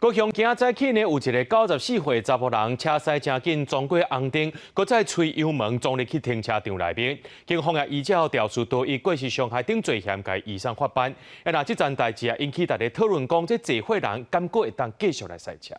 高雄今仔早起呢，有一个94岁查甫人车驶真紧撞过红灯，搁再吹油门撞入去停车场内面。警方也依照调书多以过失伤害等罪嫌，甲移送法办。那这件代志也引起大家讨论，讲这坐伙人敢过会当继续来赛车？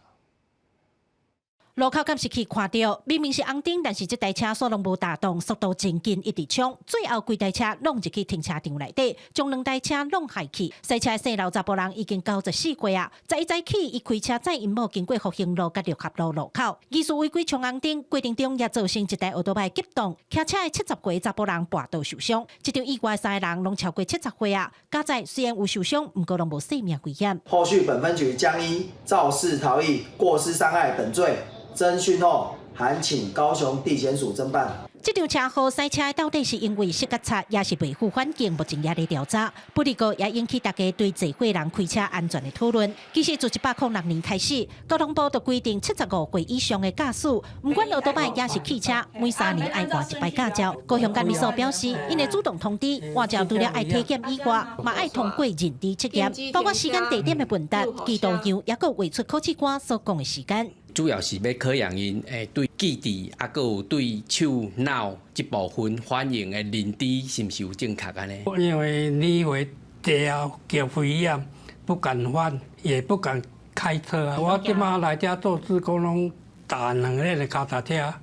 路口监视器看到，明明是红灯，但是这台车速拢无打动，速度真紧，一直冲，最后规台车弄入去停车场内底，将两台车弄害去。赛车的细老查甫人已经94岁啊，早起伊开车载因某经过复兴路甲六合路路口，疑似违规冲红灯，过程中也造成一台奥多麦急动，骑车的70岁查甫人跋倒受伤。这场意外3个人拢超过70岁啊，加在虽然有受伤，不过拢无生命危险。后续本分局将依肇事逃逸、过失伤害等罪。侦讯后，函请高雄地检署侦办。这场车祸赛车到底是因为失脚擦，也是维护环境，目前也在调查。不过也引起大家对坐伙人开车安全的讨论。其实自106年开始，交通部就规定75岁以上的驾驶，不管奥多麦也是汽车，每3年要换1摆驾照。高雄监理所表示，因会主动通知，换照除了爱体检以外，嘛爱通过认知测验，包括时间地点的问答、记录样，也佮画出考试官所讲的时间。主要是要考验因对记忆，啊，佮有对手脑这部分反应的认知是毋是有正确安尼？因为你会跌啊，脚飞炎，不敢换，也不敢开车啊。我即马来遮做志工，拢打2个的脚踏车，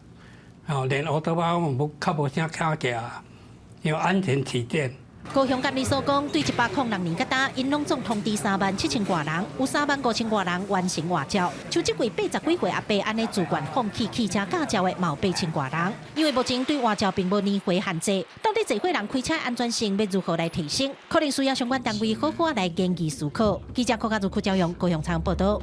连奥多巴我们较无啥卡价，因为安全起见。高雄监理所讲，对106年甲打，因拢总通知37000多人，有35000多人完成换照。像这位80几岁阿伯安尼自愿放弃汽车驾照的，嘛有8000多人。因为目前对换照并无年岁限制，到底坐伙人开车安全性要如何来提升，可能需要相关单位好好来研究思考。记者柯家如邱朝阳高雄采访报道。